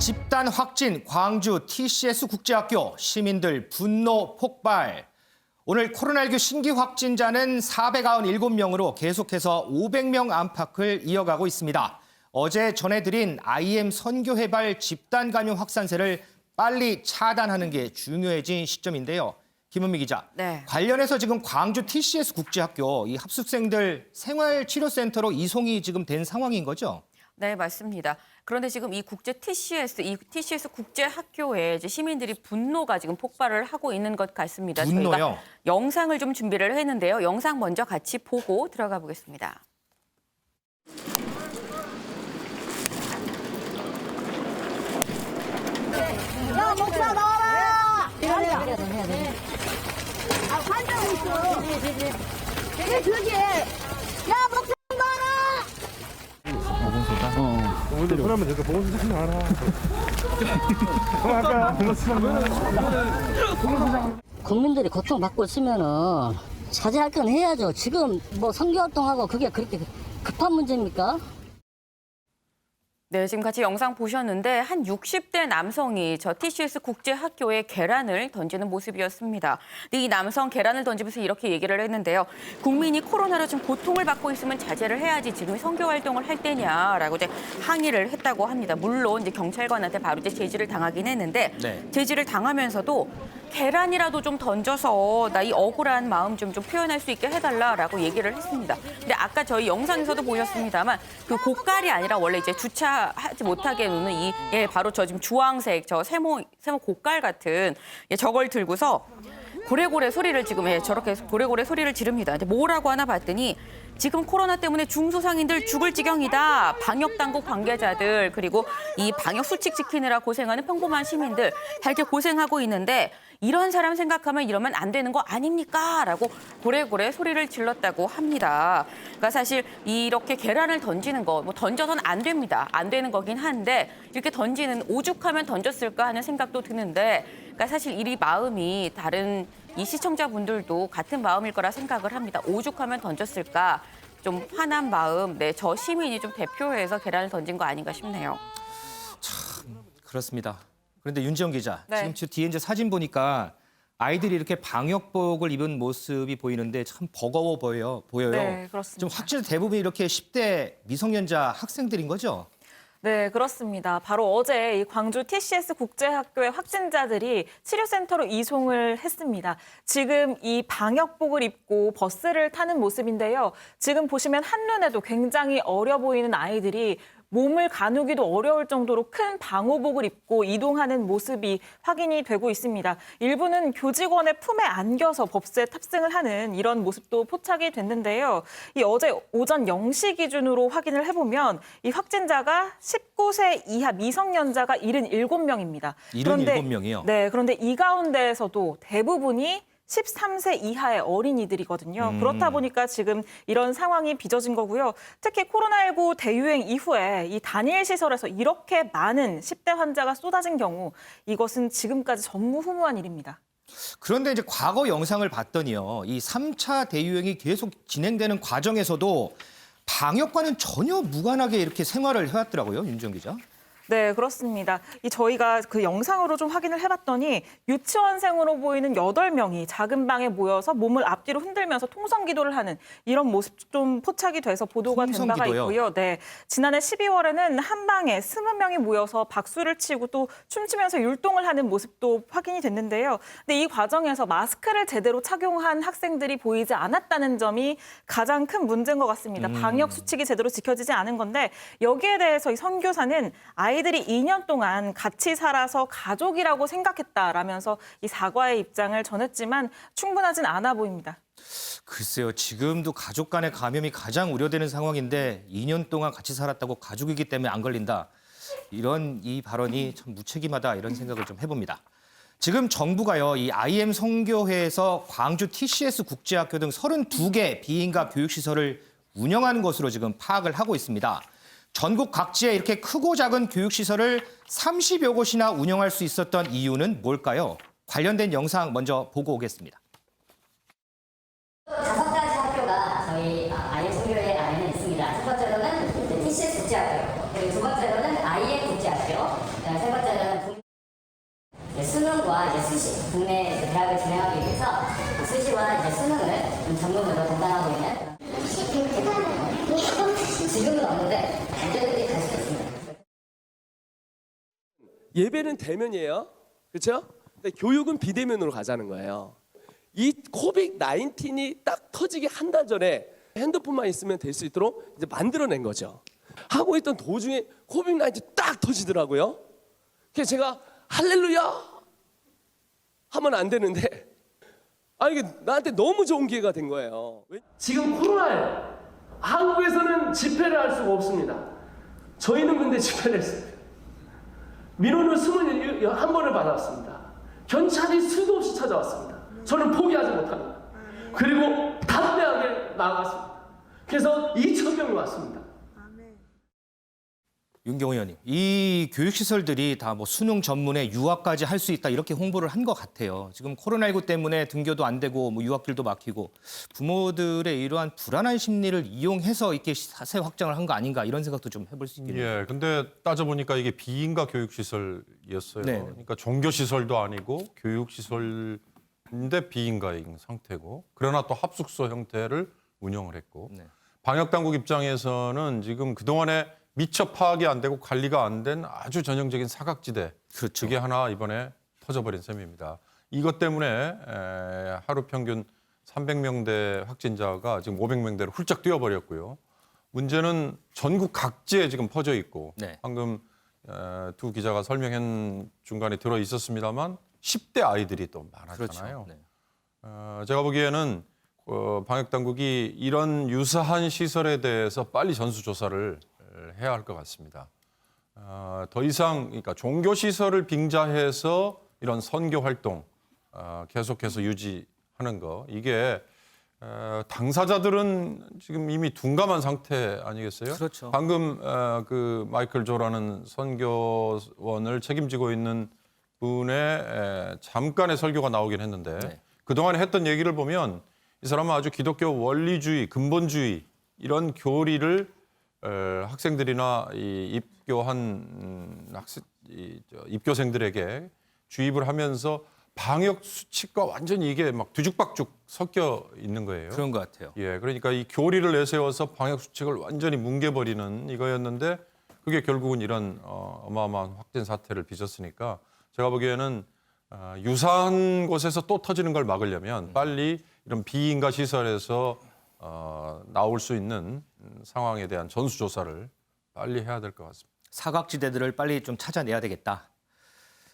집단 확진 광주 TCS 국제학교 시민들 분노 폭발. 오늘 코로나19 신규 확진자는 497명으로 계속해서 500명 안팎을 이어가고 있습니다. 어제 전해드린 IM 선교회발 집단 감염 확산세를 빨리 차단하는 게 중요해진 시점인데요. 김은미 기자, 네. 관련해서 지금 광주 TCS 국제학교 이 합숙생들 생활치료센터로 이송이 지금 된 상황인 거죠? 네, 맞습니다. 그런데 지금 이 TCS 국제학교에 이제 시민들이 분노가 지금 폭발을 하고 있는 것 같습니다. 분노요? 저희가 영상을 좀 준비를 했는데요. 영상 먼저 같이 보고 들어가 보겠습니다. 야, 목사 나와라! 아, 환장 있어. 왜 그러지? 야, 목사 나와라! 오늘 그러면 내가 보건소장 나와라. 아까 국민들이 고통받고 있으면은 자제할 건 해야죠. 지금 뭐 선교활동하고 그게 그렇게 급한 문제입니까? 네, 지금 같이 영상 보셨는데 한 60대 남성이 저 TCS 국제학교에 계란을 던지는 모습이었습니다. 근데 이 남성 계란을 던지면서 이렇게 얘기를 했는데요. 국민이 코로나로 좀 고통을 받고 있으면 자제를 해야지 지금 선교활동을 할 때냐라고 이제 항의를 했다고 합니다. 물론 이제 경찰관한테 바로 이제 제지를 당하긴 했는데 네. 제지를 당하면서도 계란이라도 좀 던져서 나 이 억울한 마음 좀 표현할 수 있게 해달라라고 얘기를 했습니다. 근데 아까 저희 영상에서도 보셨습니다만 그 고깔이 아니라 원래 이제 주차하지 못하게 놓는 바로 저 지금 주황색 저 세모 고깔 같은 저걸 들고서 고래고래 소리를 지금 저렇게 고래고래 소리를 지릅니다. 이제 뭐라고 하나 봤더니 지금 코로나 때문에 중소상인들 죽을 지경이다. 방역당국 관계자들 그리고 이 방역 수칙 지키느라 고생하는 평범한 시민들 다 이렇게 고생하고 있는데 이런 사람 생각하면 이러면 안 되는 거 아닙니까? 라고 고래고래 소리를 질렀다고 합니다. 그러니까 사실 이렇게 계란을 던지는 거 뭐 던져서는 안 됩니다. 안 되는 거긴 한데 이렇게 던지는 오죽하면 던졌을까 하는 생각도 드는데 그러니까 사실 이 마음이 다른 이 시청자분들도 같은 마음일 거라 생각을 합니다. 오죽하면 던졌을까? 좀 화난 마음, 저 시민이 좀 대표해서 계란을 던진 거 아닌가 싶네요. 그렇습니다. 그런데 윤지영 기자, 네. 지금 저 뒤에 이제 사진 보니까 아이들이 이렇게 방역복을 입은 모습이 보이는데 참 버거워 보여요. 네, 그렇습니다. 좀 확진 대부분 이렇게 10대 미성년자 학생들인 거죠? 네, 그렇습니다. 바로 어제 이 광주 TCS 국제학교의 확진자들이 치료센터로 이송을 했습니다. 지금 이 방역복을 입고 버스를 타는 모습인데요. 지금 보시면 한눈에도 굉장히 어려 보이는 아이들이 몸을 가누기도 어려울 정도로 큰 방호복을 입고 이동하는 모습이 확인이 되고 있습니다. 일부는 교직원의 품에 안겨서 버스에 탑승을 하는 이런 모습도 포착이 됐는데요. 이 어제 오전 0시 기준으로 확인을 해보면 이 확진자가 19세 이하 미성년자가 77명입니다. 77명이요? 네, 그런데 이 가운데에서도 대부분이 13세 이하의 어린이들이거든요. 그렇다 보니까 지금 이런 상황이 빚어진 거고요. 특히 코로나19 대유행 이후에 이 단일 시설에서 이렇게 많은 10대 환자가 쏟아진 경우 이것은 지금까지 전무후무한 일입니다. 그런데 이제 과거 영상을 봤더니요. 이 3차 대유행이 계속 진행되는 과정에서도 방역과는 전혀 무관하게 이렇게 생활을 해왔더라고요. 윤지영 기자. 네, 그렇습니다. 저희가 그 영상으로 좀 확인을 해봤더니 유치원생으로 보이는 8명이 작은 방에 모여서 몸을 앞뒤로 흔들면서 통성기도를 하는 이런 모습 좀 포착이 돼서 보도가 된 바가 통성기도요? 있고요. 네, 지난해 12월에는 한 방에 20명이 모여서 박수를 치고 또 춤추면서 율동을 하는 모습도 확인이 됐는데요. 근데 이 과정에서 마스크를 제대로 착용한 학생들이 보이지 않았다는 점이 가장 큰 문제인 것 같습니다. 방역 수칙이 제대로 지켜지지 않은 건데 여기에 대해서 이 선교사는 아이들이 2년 동안 같이 살아서 가족이라고 생각했다라면서 이 사과의 입장을 전했지만 충분하진 않아 보입니다. 글쎄요. 지금도 가족 간의 감염이 가장 우려되는 상황인데 2년 동안 같이 살았다고 가족이기 때문에 안 걸린다. 이 발언이 참 무책임하다 이런 생각을 좀 해봅니다. 지금 정부가요. 이 IM 선교회에서 광주 TCS 국제학교 등 32개 비인가 교육시설을 운영하는 것으로 지금 파악을 하고 있습니다. 전국 각지에 이렇게 크고 작은 교육시설을 30여 곳이나 운영할 수 있었던 이유는 뭘까요? 관련된 영상 먼저 보고 오겠습니다. 5가지 학교가 저희 IM 선교회 안에는 있습니다. 첫 번째로는 TCS 국제학교, 그리고 두 번째로는 IM 국제학교, 세 번째 예배는 대면이에요. 그렇죠? 근데 교육은 비대면으로 가자는 거예요. 이 코빅 19이 딱 터지기 한 달 전에 핸드폰만 있으면 될 수 있도록 이제 만들어낸 거죠. 하고 있던 도중에 코빅 19 딱 터지더라고요. 그래서 제가 할렐루야 하면 안 되는데 이게 나한테 너무 좋은 기회가 된 거예요. 지금 코로나예요. 한국에서는 집회를 할 수가 없습니다. 저희는 근데 집회를 했습니다. 민원을 21번을 받았습니다. 경찰이 수도 없이 찾아왔습니다. 저는 포기하지 못합니다. 그리고 담대하게 나아갔습니다. 그래서 2,000명이 왔습니다. 윤경호 의원님, 이 교육시설들이 다 뭐 수능 전문에 유학까지 할 수 있다 이렇게 홍보를 한 것 같아요. 지금 코로나19 때문에 등교도 안 되고 뭐 유학길도 막히고 부모들의 이러한 불안한 심리를 이용해서 이렇게 사세 확장을 한 거 아닌가 이런 생각도 좀 해볼 수 있겠네요. 예, 근데 따져보니까 이게 비인가 교육시설이었어요. 네. 그러니까 종교시설도 아니고 교육시설인데 비인가인 상태고, 그러나 또 합숙소 형태를 운영을 했고, 네. 방역당국 입장에서는 지금 그동안에 미처 파악이 안 되고 관리가 안 된 아주 전형적인 사각지대, 그렇죠. 그게 하나 이번에 터져버린 셈입니다. 이것 때문에 하루 평균 300명대 확진자가 지금 500명대로 훌쩍 뛰어버렸고요. 문제는 전국 각지에 지금 퍼져 있고, 네. 방금 두 기자가 설명한 중간에 들어 있었습니다만 10대 아이들이 또 많았잖아요. 그렇죠. 네. 제가 보기에는 방역당국이 이런 유사한 시설에 대해서 빨리 전수조사를 해야 할 것 같습니다. 더 이상 그러니까 종교시설을 빙자해서 이런 선교 활동 계속해서 유지하는 거, 이게 당사자들은 지금 이미 둔감한 상태 아니겠어요? 그렇죠. 방금 그 마이클 조라는 선교원을 책임지고 있는 분의 잠깐의 설교가 나오긴 했는데, 네. 그동안에 했던 얘기를 보면 이 사람은 아주 기독교 원리주의, 근본주의 이런 교리를 학생들이나 이 입교한 입교생들에게 주입을 하면서 방역 수칙과 완전히 이게 막 뒤죽박죽 섞여 있는 거예요. 그런 것 같아요. 예, 그러니까 이 교리를 내세워서 방역 수칙을 완전히 뭉개버리는 이거였는데, 그게 결국은 이런 어마어마한 확진 사태를 빚었으니까 제가 보기에는 유사한 곳에서 또 터지는 걸 막으려면 빨리 이런 비인가 시설에서 나올 수 있는 상황에 대한 전수조사를 빨리 해야 될 것 같습니다. 사각지대들을 빨리 좀 찾아내야 되겠다.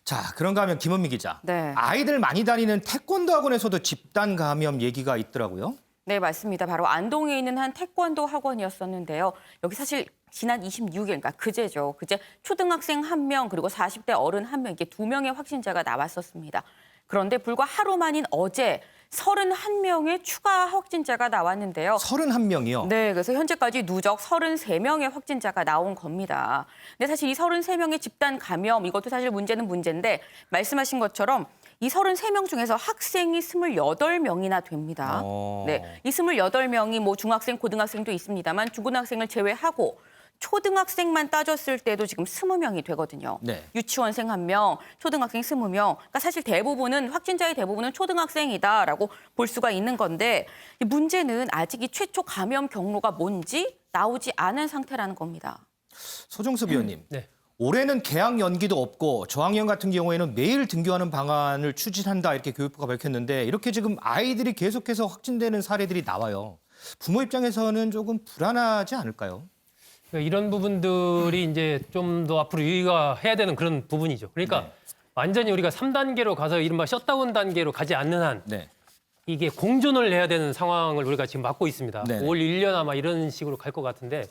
자, 그런가 하면 김은미 기자. 네. 아이들 많이 다니는 태권도 학원에서도 집단 감염 얘기가 있더라고요. 네, 맞습니다. 바로 안동에 있는 한 태권도 학원이었었는데요. 여기 사실 지난 26일, 그러니까 그제죠. 그제 초등학생 1명 그리고 40대 어른 1명, 이게 2명의 확진자가 나왔었습니다. 그런데 불과 하루 만인 어제 31명의 추가 확진자가 나왔는데요. 31명이요? 네, 그래서 현재까지 누적 33명의 확진자가 나온 겁니다. 근데 사실 이 33명의 집단 감염, 이것도 사실 문제는 문제인데 말씀하신 것처럼 이 33명 중에서 학생이 28명이나 됩니다. 네, 이 28명이 뭐 중학생, 고등학생도 있습니다만 중고등학생을 제외하고 초등학생만 따졌을 때도 지금 20명이 되거든요. 네. 유치원생 1명, 초등학생 20명. 그러니까 사실 대부분은 확진자의 대부분은 초등학생이다라고 볼 수가 있는 건데, 이 문제는 아직 이 최초 감염 경로가 뭔지 나오지 않은 상태라는 겁니다. 소정섭 위원님. 네. 올해는 개학 연기도 없고 저학년 같은 경우에는 매일 등교하는 방안을 추진한다 이렇게 교육부가 밝혔는데, 이렇게 지금 아이들이 계속해서 확진되는 사례들이 나와요. 부모 입장에서는 조금 불안하지 않을까요? 이런 부분들이 이제 좀 더 앞으로 유의가 해야 되는 그런 부분이죠. 그러니까 네. 완전히 우리가 3단계로 가서 이른바 셧다운 단계로 가지 않는 한 네. 이게 공존을 해야 되는 상황을 우리가 지금 맞고 있습니다. 네네. 올 1년 아마 이런 식으로 갈 것 같은데,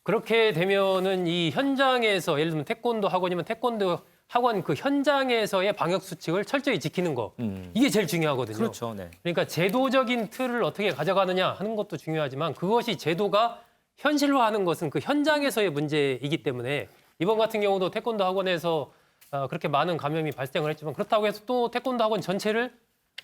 그렇게 되면은 이 현장에서 예를 들면 태권도 학원이면 태권도 학원 그 현장에서의 방역 수칙을 철저히 지키는 거, 이게 제일 중요하거든요. 그렇죠. 네. 그러니까 제도적인 틀을 어떻게 가져가느냐 하는 것도 중요하지만, 그것이 제도가 현실화하는 것은 그 현장에서의 문제이기 때문에 이번 같은 경우도 태권도 학원에서 그렇게 많은 감염이 발생을 했지만, 그렇다고 해서 또 태권도 학원 전체를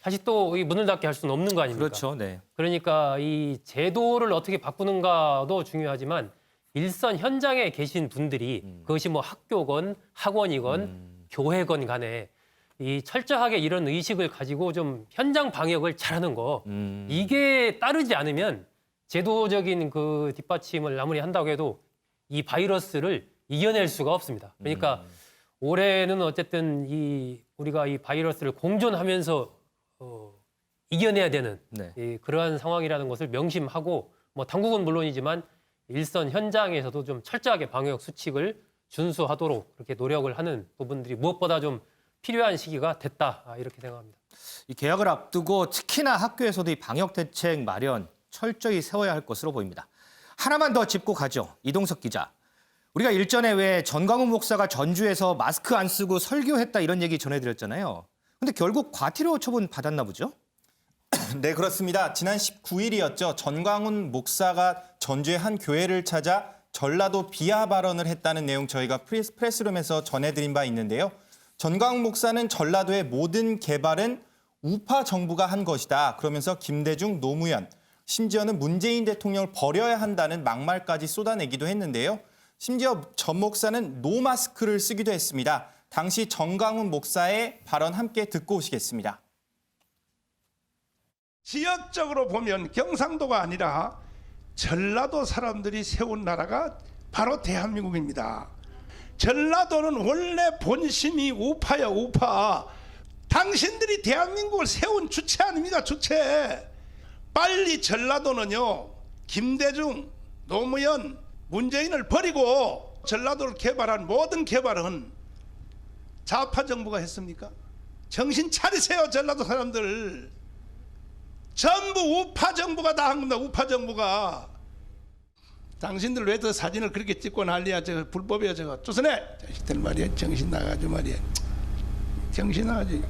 다시 또 이 문을 닫게 할 수는 없는 거 아닙니까? 그렇죠. 네. 그러니까 이 제도를 어떻게 바꾸는가도 중요하지만 일선 현장에 계신 분들이 그것이 뭐 학교건 학원이건 교회건 간에 이 철저하게 이런 의식을 가지고 좀 현장 방역을 잘하는 거, 이게 따르지 않으면 제도적인 그 뒷받침을 아무리 한다고 해도 이 바이러스를 이겨낼 수가 없습니다. 그러니까 올해는 어쨌든 우리가 이 바이러스를 공존하면서 이겨내야 되는 네. 그러한 상황이라는 것을 명심하고 뭐 당국은 물론이지만 일선 현장에서도 좀 철저하게 방역 수칙을 준수하도록 그렇게 노력을 하는 부분들이 무엇보다 좀 필요한 시기가 됐다 이렇게 생각합니다. 이 개학을 앞두고 특히나 학교에서도 이 방역 대책 마련 철저히 세워야 할 것으로 보입니다. 하나만 더 짚고 가죠. 이동석 기자. 우리가 일전에 왜 전광훈 목사가 전주에서 마스크 안 쓰고 설교했다 이런 얘기 전해드렸잖아요. 근데 결국 과태료 처분 받았나 보죠? 네, 그렇습니다. 지난 19일이었죠. 전광훈 목사가 전주의 한 교회를 찾아 전라도 비하 발언을 했다는 내용 저희가 프레스룸에서 전해드린 바 있는데요. 전광훈 목사는 전라도의 모든 개발은 우파 정부가 한 것이다. 그러면서 김대중, 노무현, 심지어는 문재인 대통령을 버려야 한다는 막말까지 쏟아내기도 했는데요. 심지어 전 목사는 노마스크를 쓰기도 했습니다. 당시 전광훈 목사의 발언 함께 듣고 오시겠습니다. 지역적으로 보면 경상도가 아니라 전라도 사람들이 세운 나라가 바로 대한민국입니다. 전라도는 원래 본심이 우파야, 우파. 당신들이 대한민국을 세운 주체 아닙니까, 주체. 빨리 전라도는요, 김대중, 노무현, 문재인을 버리고 전라도를 개발한 모든 개발은 좌파 정부가 했습니까? 정신 차리세요, 전라도 사람들. 전부 우파 정부가 다 한 겁니다. 우파 정부가. 당신들 왜 저 사진을 그렇게 찍고 난리야. 저 불법이야 저거. 조선해. 자식들 말이야. 정신 나가지 말이야. 정신 나가지.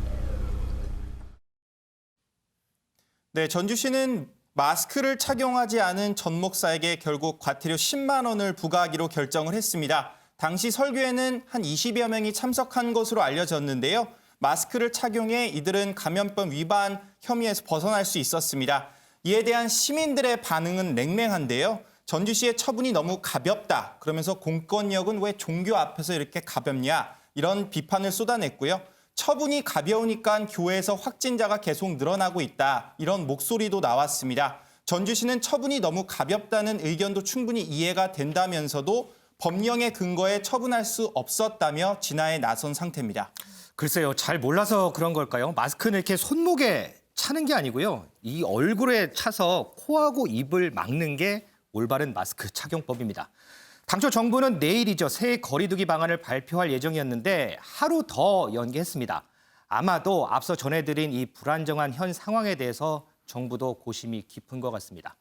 네, 전주시는 마스크를 착용하지 않은 전 목사에게 결국 과태료 10만 원을 부과하기로 결정을 했습니다. 당시 설교에는 한 20여 명이 참석한 것으로 알려졌는데요. 마스크를 착용해 이들은 감염병 위반 혐의에서 벗어날 수 있었습니다. 이에 대한 시민들의 반응은 냉랭한데요. 전주시의 처분이 너무 가볍다. 그러면서 공권력은 왜 종교 앞에서 이렇게 가볍냐. 이런 비판을 쏟아냈고요. 처분이 가벼우니까 교회에서 확진자가 계속 늘어나고 있다. 이런 목소리도 나왔습니다. 전주시는 처분이 너무 가볍다는 의견도 충분히 이해가 된다면서도 법령의 근거에 처분할 수 없었다며 진화에 나선 상태입니다. 글쎄요, 잘 몰라서 그런 걸까요? 마스크는 이렇게 손목에 차는 게 아니고요. 이 얼굴에 차서 코하고 입을 막는 게 올바른 마스크 착용법입니다. 당초 정부는 내일이죠. 새 거리두기 방안을 발표할 예정이었는데 하루 더 연기했습니다. 아마도 앞서 전해드린 이 불안정한 현 상황에 대해서 정부도 고심이 깊은 것 같습니다.